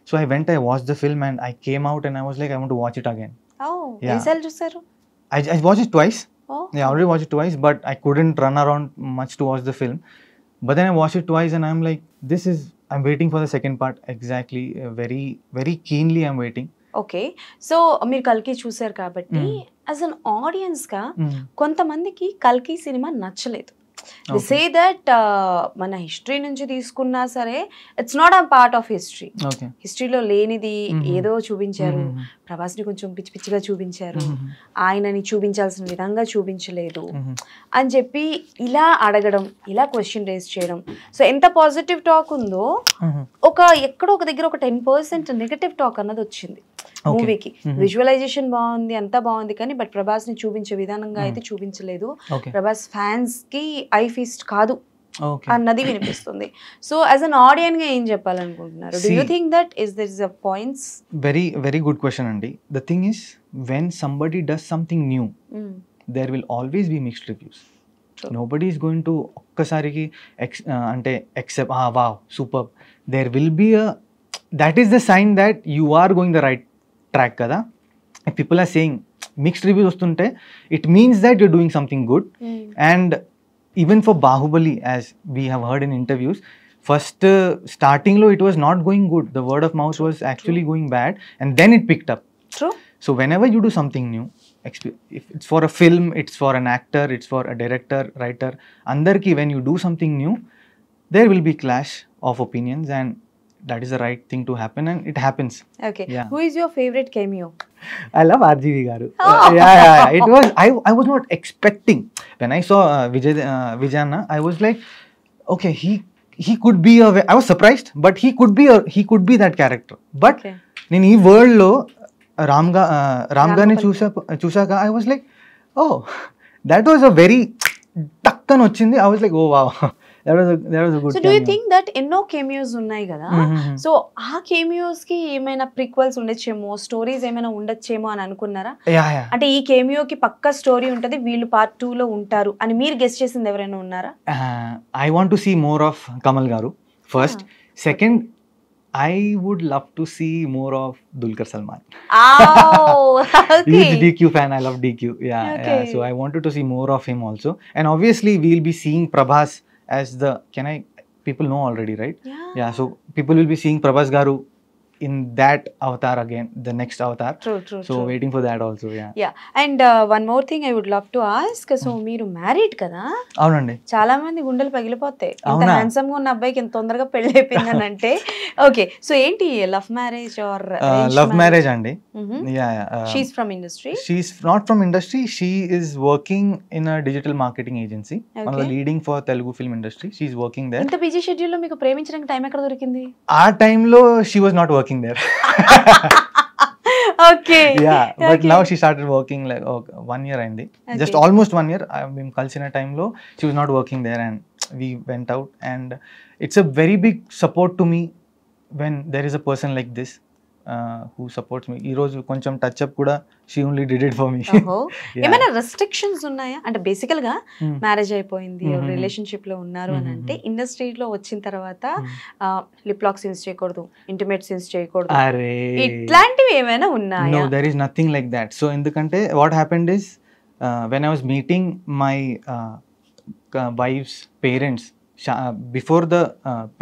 So I went, I watched the film, and I came out and I was like, I want to watch it again. Oh, Yeah. ఎన్నిసార్లు చూసారు? I watched it twice. Oh. I already watched it twice, but I couldn't run around much to watch the film. But then I watched it twice and I'm like, I'm waiting for the second part. Exactly. Very, very keenly I'm waiting. Okay. So మీరు కల్కి చూసారు కాబట్టి as an audience గా కొంతమందికి కల్కి cinema నచ్చలేదు. The say that మన history నుంచి తీసుకున్నా సరే it's not a part of history. Okay. హిస్టరీలో లేనిది ఏదో చూపించారు, ప్రభాస్ని కొంచెం పిచ్చి పిచ్చిగా చూపించారు, ఆయనని చూపించాల్సిన విధంగా చూపించలేదు అని చెప్పి ఇలా అడగడం, ఇలా క్వశ్చన్ రేస్ చేయడం. సో ఎంత పాజిటివ్ టాక్ ఉందో ఎక్కడో ఒక దగ్గర ఒక 10% నెగటివ్ టాక్ అన్నది వచ్చింది మూవీకి. విజువలైజేషన్ బాగుంది, అంతా బాగుంది, కానీ బట్ ప్రభాస్ ని చూపించే విధానంగా అయితే చూపించలేదు. ప్రభాస్ ఫ్యాన్స్ కి ఐ ఫీస్ట్ కాదు అన్నది వినిపిస్తుంది. సో యాజ్ అన్ ఆడియన్ గా ఏం చెప్పాలనుకుంటున్నారు? Do you think that is there is a points? Very very good question అండి. The thing is when somebody does something new there will always be mixed reviews. Nobody is going to ఒక్కసారికి అంటే except wow super. There will be a that is the sign that you are going the right track కదా. If people are saying mixed reviews వస్తుంటే it means that you're doing something good. And even for Bahubali, as we have heard in interviews, first starting lo it was not going good, the word of mouth was actually going bad, and then it picked up. True. So whenever you do something new, if it's for a film, it's for an actor, it's for a director, writer, andarki when you do something new there will be clash of opinions, and that is the right thing to happen, and it happens. Okay. Yeah. Who is your favorite cameo? I love RGV garu. Yeah. It was I was not expecting when I saw Vijayana. I was like, okay, he could be I was surprised, but he could be that character. But నేను ఈ world లో రామ్ గారిని చూసాక I was like, oh, that was a very టక్ అని వచ్చింది. I was like, oh wow. That was a good. So do you think that ఎన్నో cameos ఉన్నాయి కదా, సో ఆ cameos కి ఏమైనా ప్రిక్వెల్స్ ఉండొచ్చేమో, స్టోరీస్ ఏమైనా ఉండొచ్చేమో అని అనుకున్నారా? అంటే ఈ cameo కి పక్కా స్టోరీ ఉంటది, వీళ్ళు పార్ట్ 2 లో ఉంటారు అని మీరు గెస్ చేసింది ఎవరైనా ఉన్నారా? I want to see more of Kamal garu first. Second, I would love to see more of Dulquer Salmaan. Okay. He's a DQ fan. I love DQ. Yeah. So I wanted to see more of him also. And obviously we'll be seeing Prabhas as the people know already, right? Yeah, so people will be seeing Prabhas garu in that avatar again, the next avatar. True. Waiting for that also. Yeah. And one more thing I would love to ask, so మీరు married కదా? అవునండి. చాలా మంది గుండెలు పగిలిపోతాయి, ఇంత handsome గా ఉన్న అబ్బాయికి ఎంత తొందరగా పెళ్లి అయిపోయిందని అంటే. ఓకే, సో ఏంటి love marriage or love marriage అండి? She's from industry? She's not from industry. She is working in a digital marketing agency, one of the leading for Telugu film industry. She is working there. ఇంత busy schedule లో మీకు ప్రేమించడానికి time ఎక్కడ దొరికింది? ఆ టైంలో she was not working there. Okay. Yeah, but now she started working like 1 year aindi. Just almost 1 year. I mean kalsina time lo she was not working there, and we went out, and it's a very big support to me when there is a person like this who supports me. ఈ రోజు కొంచెం touch up కూడా she only did it for me. ఏమైనా restrictions ఉన్నాయా? అంటే బేసికల్ గా marriage అయిపోయింది, రిలేషన్షిప్ లో ఉన్నారు అని అంటే ఇండస్ట్రీలో వచ్చిన తర్వాత లిప్ లాక్ సీన్స్ చేయకూడదు, ఇంటిమేట్ సీన్స్ చేయకూడదు, ఇట్లాంటివి ఏమైనా ఉన్నాయా? No, there is nothing like that. So ఎందుకంటే what happened is when I was meeting my wife's parents before the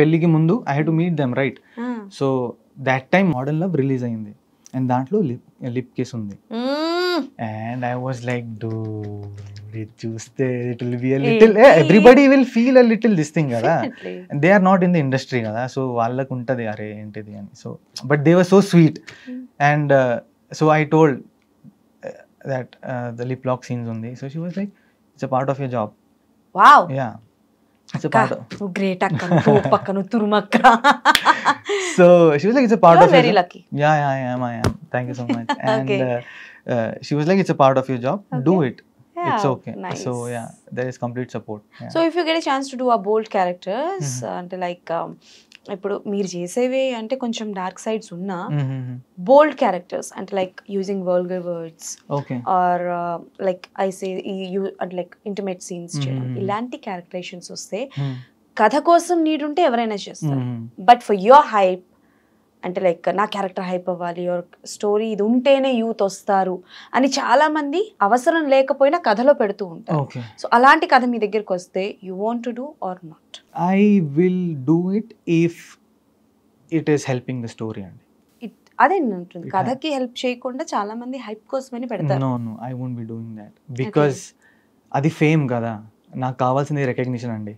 పెళ్ళికి ముందు I had to meet them, right? So that time Modern Love release అయింది, and దాంట్లో lip kiss ఉంది. And I was like, dude, it చూస్తే it will be a little, everybody will feel a little this thing కదా, and they are not in the industry కదా, so వాళ్ళకు ఉంటది అరే ఏంటిది అని. So but they were so sweet, and so I told that the lip lock scenes ఉంది. So she was like, it's a part of your job. Wow. Yeah, it's a part of great akka pokka turumakka. So she was like, it's a part you of are very lucky. Yeah, I am. Thank you so much. And she was like, it's a part of your job, do it. It's okay. Nice. So yeah, there is complete support. So if you get a chance to do a bold characters, అంటే like ఇప్పుడు మీరు చేసేవి అంటే కొంచెం dark sides ఉన్నా bold characters అంటే like using vulgar words or like I say అంటే like intimate scenes చేయడం, ఇలాంటి క్యారెక్టరైజేషన్స్ వస్తే కథ కోసం నీడ్ ఉంటే ఎవరైనా చేస్తారు, బట్ ఫర్ యువర్ హైప్ అంటే లైక్ నా క్యారెక్టర్ హైప్ అవ్వాలి, యువర్ స్టోరీ ఇది ఉంటేనే యూత్ వస్తారు అని చాలా మంది అవసరం లేకపోయినా కథలో పెడుతూ ఉంటారు. సో అలాంటి కథ మీ దగ్గరికి వస్తే you want to do or not? I will do it if it is helping the story అండి. అదే ఉంటుంది, కథకి హెల్ప్ చేయకుండా చాలా మంది హైప్ కోసమని పెడతారు. No I won't be doing that because అది ఫేమ్ కదా, నాకు కావాల్సింది రికగ్నిషన్ అండి.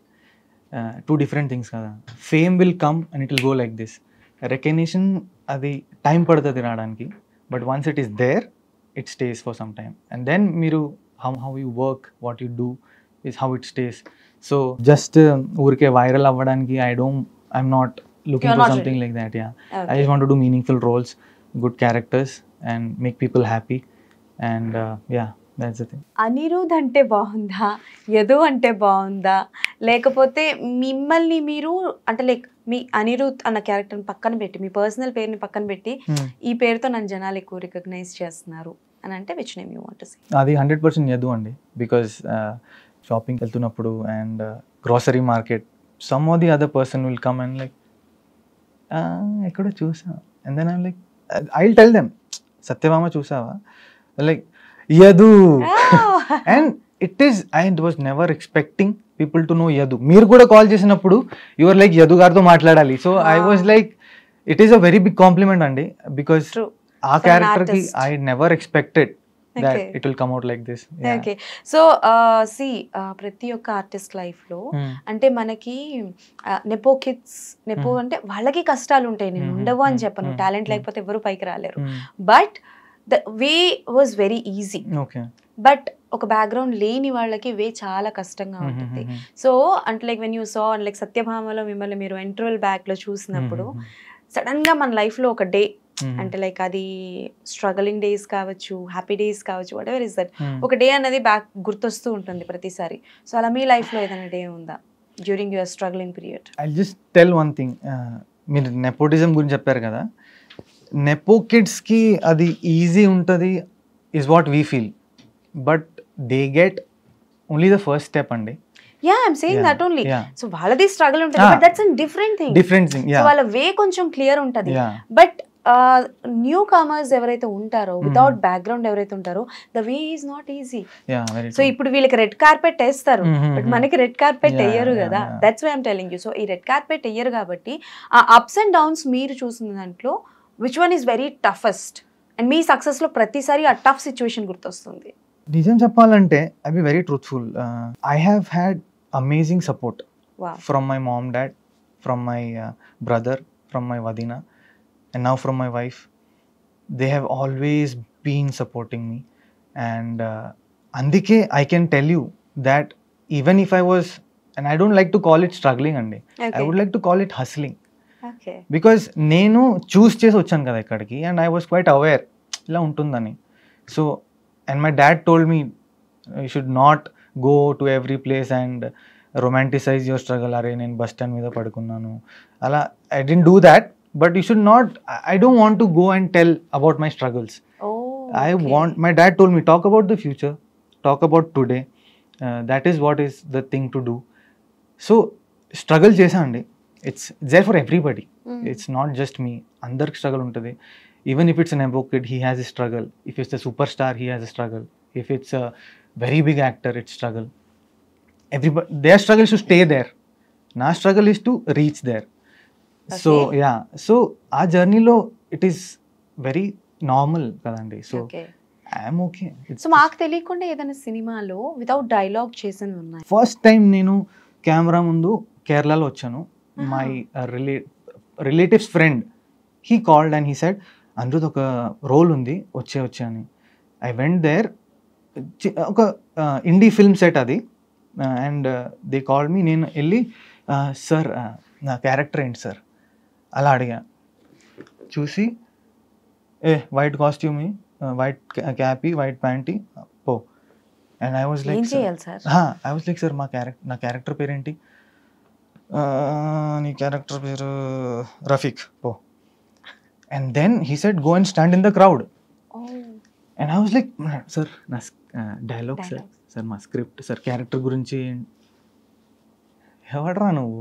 టూ డిఫరెంట్ థింగ్స్ కదా. Fame will come and it will go like this. Recognition అది టైం పడుతుంది రావడానికి, but once it is there it stays for some time. And then మీరు how you work, what you do is how it stays. So just ఊరికే వైరల్ అవ్వడానికి I'm not looking You're for not something ready. like that. Yeah. Okay. I just want to do meaningful roles, good characters and make people happy, and yeah, that's the thing. Anirudh అంటే బాగుందా, యదు అంటే బాగుందా, లేకపోతే మిమ్మల్ని మీరు అంటే లైక్ మీ అనిరుద్ అన్న క్యారెక్టర్ని పక్కన పెట్టి మీ పర్సనల్ పేరుని పక్కన పెట్టి ఈ పేరుతో నన్ను జనాలు ఎక్కువ రికగ్నైజ్ చేస్తున్నారు అని అంటే which name you want to say? అది 100% యదు అండి. బికాస్ షాపింగ్కి వెళ్తున్నప్పుడు and grocery market some of the other person will come and like ఎక్కడో చూసా, and then I'm like I will tell them, Satyabhama చూసావా, like Yadu. And it is, I was never expecting people to know Yadu. మీరు కూడా call చేసినప్పుడు your like Yadu గారితో మాట్లాడాలి. So I was like it is a very big complement అండి, because ఆ క్యారెక్టర్కి I never expected that it will come out like this. Yeah. Okay, so see ప్రతి ఒక్క ఆర్టిస్ట్ లైఫ్ లో అంటే మనకి నెపో కిడ్స్, నెపో అంటే వాళ్ళకి కష్టాలు ఉంటాయి, నేను ఉండవు అని చెప్పను, టాలెంట్ లేకపోతే ఎవరు పైకి రాలేరు, but the way was very easy. But ఒక బ్యాక్గ్రౌండ్ లేని వాళ్ళకి వే చాలా కష్టంగా ఉంటుంది. సో అంటే like when you saw like సత్యభామలో మిమ్మల్ని మీరు ఇంటర్వెల్ బ్యాక్ లో చూసినప్పుడు సడన్ గా మన లైఫ్ లో ఒక డే అంటే లైక్ అది స్ట్రగలింగ్ డేస్ కావచ్చు, హ్యాపీ డేస్ కావచ్చు, వాట్ ఎవర్ ఇస్ దట్, ఒక డే అనేది బ్యాక్ గుర్తొస్తూ ఉంటుంది ప్రతిసారి. సో అలా మీ లైఫ్ లో ఏదైనా డే ఉందా during your struggling period? I just tell one thing. మీరు నెపోటిజం గురించి చెప్పారు కదా, నెపో కిడ్స్కి అది ఈజీ ఉంటుంది is what we feel, but they get only the first step అండి. Yeah, I'm saying that only. So వాళ్ళది స్ట్రగల్ ఉంటుంది, but that's a different thing. So వాళ్ళ వే కొంచెం క్లియర్ ఉంటుంది, బట్ న్యూ కమర్స్ ఎవరైతే ఉంటారో వితౌట్ బ్యాక్గ్రౌండ్ ఎవరైతే ఉంటారో the way is not easy. So ఇప్పుడు వీళ్ళకి రెడ్ కార్పెట్ వేస్తారు, బట్ మనకి రెడ్ కార్పెట్ వేయరు కదా, that's why I'm telling you. So ఈ రెడ్ కార్పెట్ వేయరు కాబట్టి ఆ అప్స్ అండ్ డౌన్స్ మీరు చూసిన దాంట్లో which one is very toughest, and మీ సక్సెస్ లో ప్రతిసారి ఆ టఫ్ సిచ్యువేషన్ గుర్తొస్తుంది? నిజం చెప్పాలంటే I be very truthful. I have had amazing support from my mom, dad, from my brother, from my vadina, and now from my wife. They have always been supporting me, and andike I can tell you that even if I was, and I don't like to call it struggling andi, I would like to call it hustling. Okay, because nenu choose chesi vachanu kada ikkadiki, and I was quite aware ila untundani. So and my dad told me you should not go to every place and romanticize your struggle. Are nenu bus stand meeda padukunnanu ala, I didn't do that, but you should not, I don't want to go and tell about my struggles. I want, my dad told me, talk about the future, talk about today, that is what is the thing to do. So struggle chesa andi, it's there for everybody. It's not just me, andarki struggle untadi. Even if it's an abo kid, he has a struggle. If it's a superstar, he has a struggle. If it's a very big actor, it's struggle. Everybody, their struggle is to stay there. Na struggle is to reach there. Okay. So yeah, so our journey lo it is very normal kadandi. So okay, I am okay. So maaku teliyakunda edana సినిమాలో without dialogue చేసినవి ఉన్నాయి? First time నేను camera ముందు కేరళలో వచ్చాను. My relatives friend he called and he said, Anirudh ఒక role ఉంది వచ్చే అని. ఐ వెంట్ దేర్, ఒక ఇండీ ఫిల్మ్ సెట్ అది, అండ్ దే కాల్డ్ మీ. నేను వెళ్ళి సార్ నా క్యారెక్టర్ ఏంటి సార్ అలా అడిగా. చూసి white costume, white cappy, white panty పో. And I was like sir నా క్యారెక్టర్ పేరేంటి? నీ క్యారెక్టర్ పేరు రఫీక్ పో. And then he said, go and stand in the crowd. And I was like, sir, na dialogue sir, sir ma script sir, character gurinchi evadra nuvu.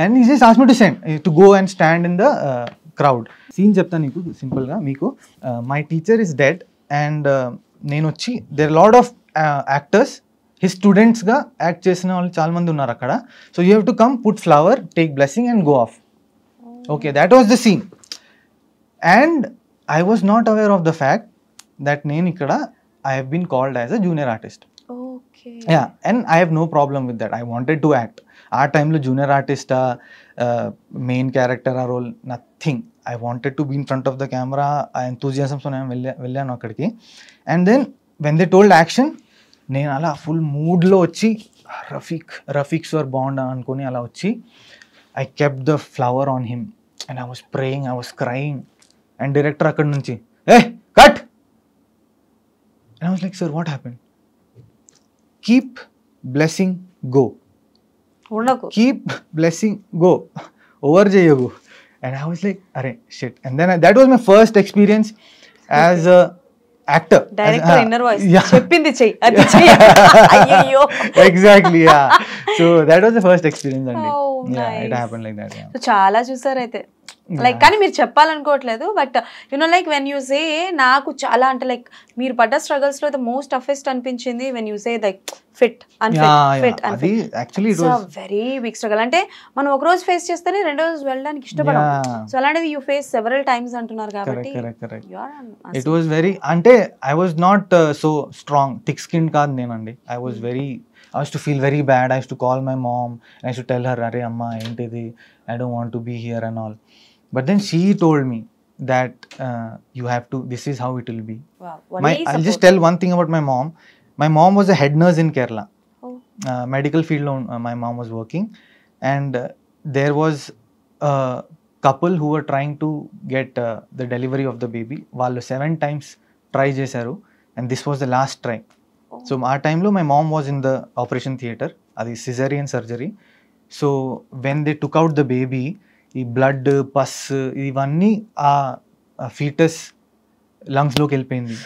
And he just asked me to go and stand in the crowd. Scene chepta niku simple ga meeku. My teacher is dead, and nenu vachi, there are a lot of actors, his students ga act chesina vallu chaala mandi unnaru akkada. So you have to come, put flower, take blessing and go off. Okay, that was the scene. And I was not aware of the fact that నేను ఇక్కడ I have been called as a junior artist. Yeah, and I have no problem with that. I wanted to act. ఆ టైంలో junior artist main character ఆ role nothing. I wanted to be in front of the camera. ఆ ఎంతూజియాజంతో నేను వెళ్ళాను అక్కడికి. And then when they told action, నేను అలా ఫుల్ మూడ్లో వచ్చి రఫీక్ సార్ బాగుండా అనుకుని అలా వచ్చి I kept the flower on him and I was praying, I was crying. And director అక్కడి నుంచి cut. And I was like, sir what happened? Keep blessing go, keep blessing go, over చేయకు. And I was like, arey shit. And then that was my first experience as a actor. Director inner voice చెప్పింది చెయ్యి అది చెయ్యి. అయ్యో exactly, yeah. So that was the first experience and it happened like that. So చాలా చూసారు అయితే, like కానీ మీరు చెప్పాలనుకోవట్లేదు, but you know like when you say, నాకు చాలా అంటే లైక్ మీరు పడ్డ స్ట్రగల్స్ లో ద మోస్ట్ టఫెస్ట్ అనిపించింది when you say like fit unfit actually it was very big struggle. అంటే మనం ఒక రోజు ఫేస్ చేస్తేనే రెండో రోజు వెళ్ళడానికి ఇష్టపడం. సో అలాంటిది యూ ఫేస్ సెవరల్ టైమ్స్ అంటున్నారు కాబట్టి it was very, అంటే I was not so strong, thick skinned కాదు నేనండి. I used to feel very bad. I used to call my mom and I used to tell her, "Arey amma entidi, I don't want to be here and all." But then she told me that you have to, this is how it will be. Wow. I'll just tell one thing about my mom. My mom was a head nurse in Kerala. Medical field lo my mom was working, and there was a couple who were trying to get the delivery of the baby. Vallu 7 times try chesaru and this was the last try. So our time lo my mom was in the operation theater, adi cesarean surgery. So when they took out the baby, ఈ blood pus ఇవన్నీ ఆ foetus lungs లోకి వెళ్ళిపోయింది.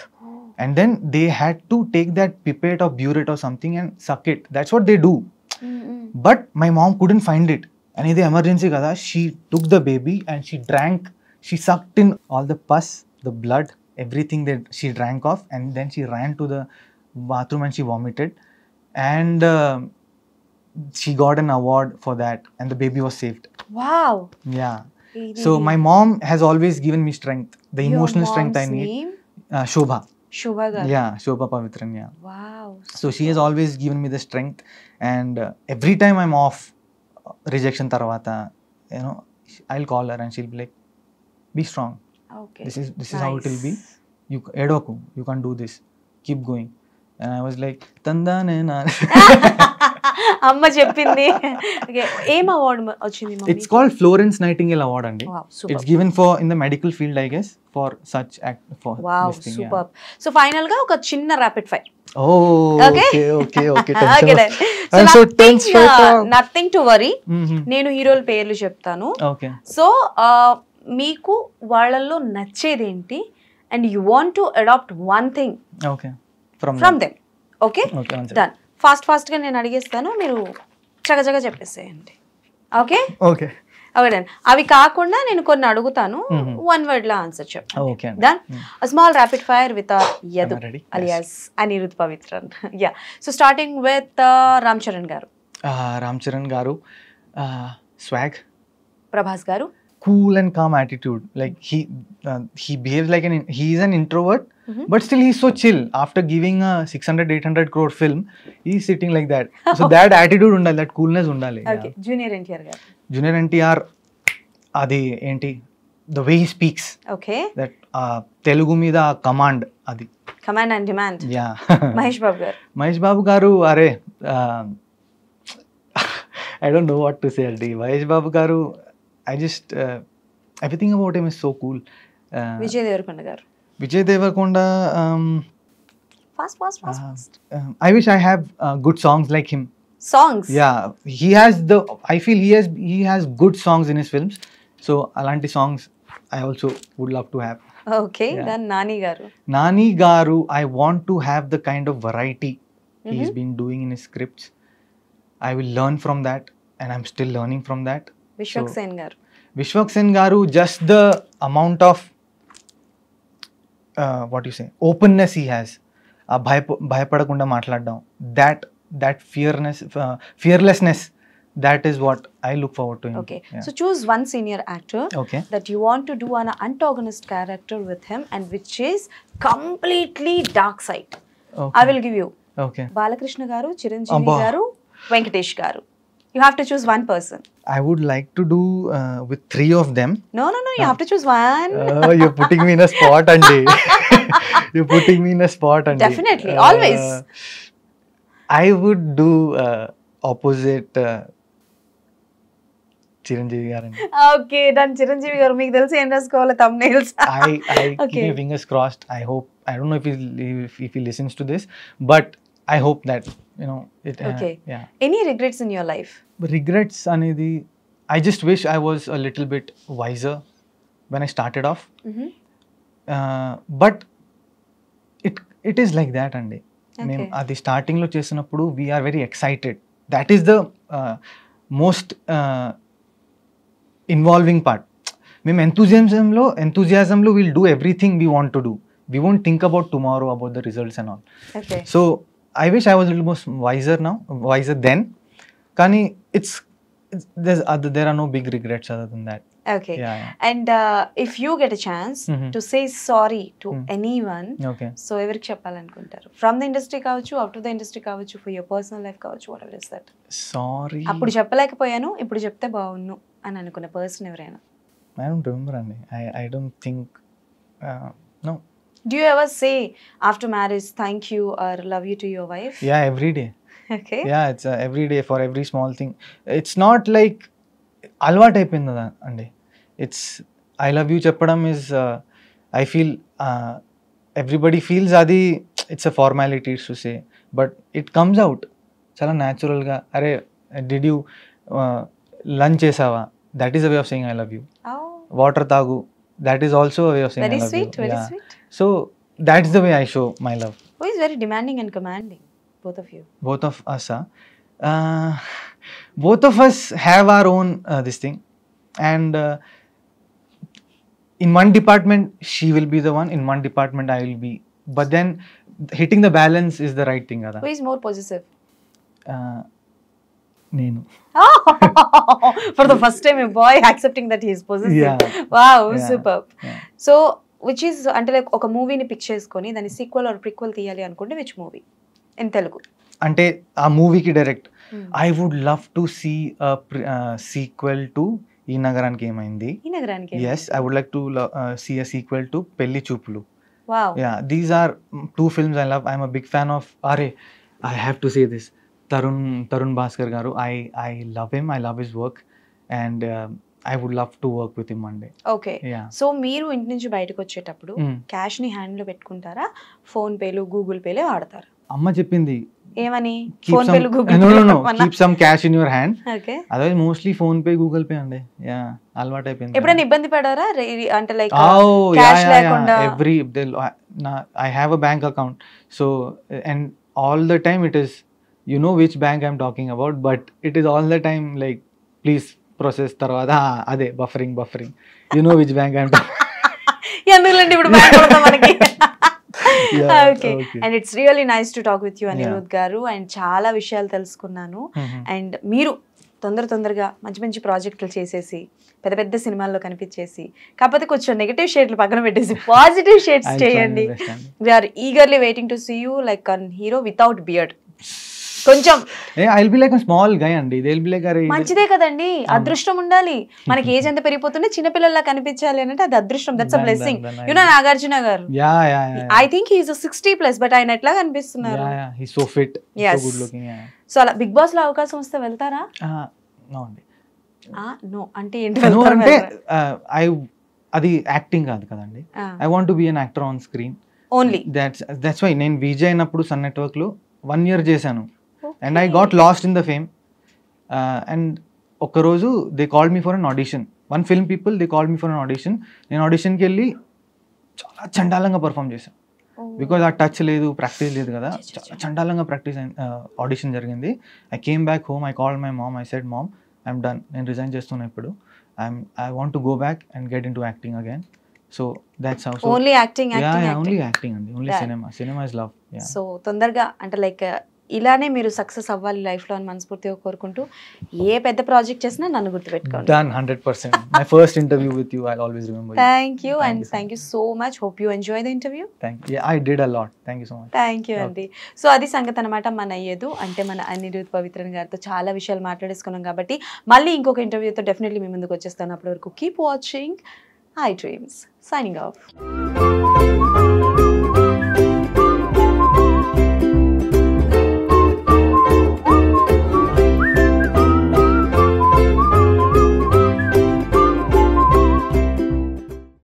And then they had to take that pipette of burette or something and suck it. That's what they do. But my mom couldn't find it. And ఇది emergency కదా, she took the baby and she drank, she sucked in all the pus, the blood, everything that she drank off, and then she ran to the bathroom and she vomited, and she got an award for that, and the baby was saved. Wow. Yeah. So my mom has always given me strength, the emotional strength I need. Shobha garu. Yeah, Shobha Pavitran. Yeah. Wow. So she has always given me the strength, and every time I'm off rejection tarvata, you know, I'll call her and she'll be like, be strong. Okay. This is how it will be. You edoku, you can't do this. Keep going. And I was like, tandane na. అమ్మ చెప్పింది. Okay, ఏం award వచ్చింది mummy? It's called Florence Nightingale Award andi. Wow, super. It's given for in the medical field, I guess, for such act for Wow, this thing. super. So final గా ఒక చిన్న rapid fire. Oh, Okay. okay. Okay Tension. then. So I'm so tense right now. nothing to worry. Mhm. నేను హీరోల పేర్లు చెప్తాను. Okay. So మీకు వాళ్ళల్లో నచ్చేదేంటి, and you want to adapt one thing Okay. From them. Okay, Okay, one second. Done. ఫాస్ట్గా నేను అడిగేస్తాను, మీరు చకచక చెప్పేసేయండి. Okay Okay. Okay done. అవి కాకుండా నేను కొన్ని అడుగుతాను, వన్ వర్డ్ లో ఆన్సర్ చెప్పండి. Okay. Done. Small rapid fire with Yadu Am I ready? Alias Anirudh Pavithran. Yeah, so starting with Ram Charan గారు. Ram Charan garu, swag, Prabhas గారు. cool and calm attitude. Like he behaves like he is an introvert, but still he's so chill. After giving a 600-800 crore film, he's sitting like that. So that attitude undali, that coolness undali. Okay, junior NTR గారు. Junior NTR, adi enti, the way he speaks, okay, that Telugu మీద command, అది. Command and demand. Yeah. Mahesh Babu గారు. మహేష్ బాబు గారు, అరే I don't know what to say adi. Mahesh Babu గారు, I just everything about him is so cool. Vijay Deverakonda గారు. Vijay Deverakonda, fast. I wish I have good songs like him. Songs. Yeah, I feel he has good songs in his films. So alanti songs I also would love to have. Okay, then Nani గారు. Nani garu, I want to have the kind of variety he's been doing in his scripts. I will learn from that, and I'm still learning from that. Vishwak Sen గారు. Vishwak Sen garu, just the amount of what you say, openness he has, భయపడకుండా మాట్లాడడం, that fearlessness, that is what I look forward to him. Okay, Yeah. so choose one senior actor Okay. that you want to do an antagonist character with him, and which is completely dark side. Okay. I will give you okay. Balakrishna గారు, చిరంజీవి అబ్బా. గారు, వెంకటేష్ గారు. You have to choose one person. I would like to do with 3 of them. No, you have to choose one. You're putting me in a spot, Andy. You're putting me in a spot, Andy. Definitely, always. I would do opposite Chiranjeevi గారండి. Okay, దాని చిరంజీవి గారు. మీకు తెలిసి ఏం రాసుకోవాలి thumbnails? I keep Okay. my fingers crossed. I hope, I don't know if he listens to this, but I hope that, you know, it. Okay. Yeah. Any regrets in your life? Regrets అనేది, I just wish I was a little bit wiser when I started off. Mhm. But it is like that అండి. మేము Okay. అది స్టార్టింగ్లో చేసినప్పుడు we are very excited. That is the most involving part. మేము ఎంతూజియాజంలో will do everything we want to do. We won't think about tomorrow, about the results and all. Okay. So I wish I was little most wiser then. కానీ there are no big regrets other than that. Okay. Yeah, yeah. And if you get a chance Mhm. to say sorry to Mhm. anyone, Okay. So ఎవరికి చెప్పాలనుకుంటారు? From the industry కావచ్చు, out of the industry కావచ్చు, for your personal life కావచ్చు, what ever is that. Sorry. అప్పుడు చెప్పలేకపోయాను, ఇప్పుడు చెప్తే బాగున్ను అని అనుకున్న పర్సన్ ఎవరైనా? I don't remember, Andy. I don't think. No. Do you ever say after marriage thank you or love you to your wife? Yeah, every day. Okay. Yeah, it's every day for every small thing. It's not like అలవాటు అయిపోయింది కదా అండి. It's I love you చెప్పడం is, I feel everybody feels అది it's a formality to say, but it comes out చాలా న్యాచురల్గా. అరే did you lunch చేసావా, that is a way of saying I love you. Oh, water తాగు, that is also a way of saying very I love you. sweet, very sweet. So that's the way I show my love. Who is very demanding and commanding? Both of you. Both of us, both of us have our own this thing, and in one department she will be the one, in one department I will be, but then hitting the balance is the right thing, Who is more possessive? Nenu. Oh, for the first time a boy accepting that he is possessive. Yeah. Wow, Yeah. superb. Yeah. So which is అంటే like ఒక మూవీని pick చేసుకొని దాని sequel are ప్రిక్వెల్ తీయాలి అనుకుంటే which movie in Telugu? అంటే ఆ మూవీకి direct Hmm. I would love to see sequel to ఈ నగరానికి ఏమైంది. ఈ నగరానికి. Yes, I would like to see a sequel to Pelli Choopulu. Wow. Yeah, these are 2 films I love. I'm a big fan of. I have to say this. Tarun Bhaskar garu. I love him. I love his work, and I would love to work with him one day. Okay. Yeah. So మీరు ఇంటి నుంచి బయటకు వచ్చేటప్పుడు Mm. Cash ని hand లో పెట్టుకుంటారా, phone పేలు Google పేలే వాడతారా? అమ్మ చెప్పింది. ఏమని? Keep phone some. పేలు Google No. Keep some cash in your hand. Okay. Otherwise, mostly phone pay, Google pay అండి. Yeah, అలవాటు అయిపోయింది. ఎప్పుడైనా ఇబ్బంది పడారా అంటే లైక్ Oh, క్యాష్ yeah. లేకుండా? I have a bank account, so and all the time it is, you know which bank I'm talking about, but it is all the time like, please process తర్వాత అదే buffering, you know which bank I'm talking. ఎందుకంటే ఇప్పుడు bank కొడతా మనకి. Yeah, okay. okay. And it's really nice to talk with you Yeah. Anirudh గారు. And చాలా విషయాలు తెలుసుకున్నాను. Mhm. అండ్ మీరు తొందరగా మంచి ప్రాజెక్టులు చేసేసి పెద్ద సినిమాల్లో కనిపించేసి, కాకపోతే కొంచెం నెగటివ్ షేడ్లు పక్కన పెట్టేసి positive shades I'll try my చేయండి. best, Andy. We're eagerly waiting to see you like an hero without beard. కొంచెం I'll be like a small guy అండి. They'll be like, అరే మంచిదే కదండి, అదృష్టం ఉండాలి. మనకి ఏజ్ ఎంత పెరిగిపోతుంటే చిన్నపిల్లల్లా కనిపించాలి అంటే అది అదృష్టం. That's a blessing. then you know Nagarjuna గారు, yeah. I think he is 60+ but ఆయన ఎట్లా కనిపిస్తున్నారు? Yeah, he's so fit, Yes. so good looking. Yeah. So అలా బిగ్ బాస్ లో అవకాశం వస్తే వెళ్తారా? No అండి. నో అంటే ఏంటి? No వెళ్తారా? అంటే అది యాక్టింగ్ కాదు కదండి. I want to be an actor on screen. Only. That's why నేను VJ అయినప్పుడు సన్ నెట్వర్క్ లో 1 year చేశాను, and I got lost in the fame. And ఒక్కరోజు they called me for an audition. One film people, they called me for an audition. నేను ఆడిషన్కి వెళ్ళి చాలా చండాలంగా perform చేశాను. బికాజ్ ఆ టచ్ లేదు, ప్రాక్టీస్ లేదు కదా. చాలా చండాలంగా ప్రాక్టీస్ ఆడిషన్ జరిగింది. I came back home, I called my mom, I said mom, I'm done, నేను రిజైన్ చేస్తున్నా ఇప్పుడు. I want to go back and get in to acting again. So that's how. Only acting. Only acting అండి, only cinema is love. So తొందరగా అంటే like ఇలానే మీరు success అవ్వాలి లైఫ్లో అని మనస్ఫూర్తిగా కోరుకుంటూ ఏ పెద్ద ప్రాజెక్ట్ చేసినా నన్ను గుర్తుపెట్టుకోండి. Done 100%. My first interview with you, I'll always remember you. Thank you Thank and you so thank you so much. Hope you enjoy the interview. Thank you. Yeah, I did a lot. Thank you so much. Thank you అండి. So అది సంగతి అనమాట. మన అయ్యేదు అంటే మన అనిరుద్ పవిత్రన్ గారితో చాలా విషయాలు మాట్లాడేసుకున్నాం కాబట్టి మళ్ళీ ఇంకొక ఇంటర్వ్యూతో డెఫినెట్లీ మీ ముందుకు వచ్చేస్తాను. అప్పటి వరకు keep watching I dreams. Signing off.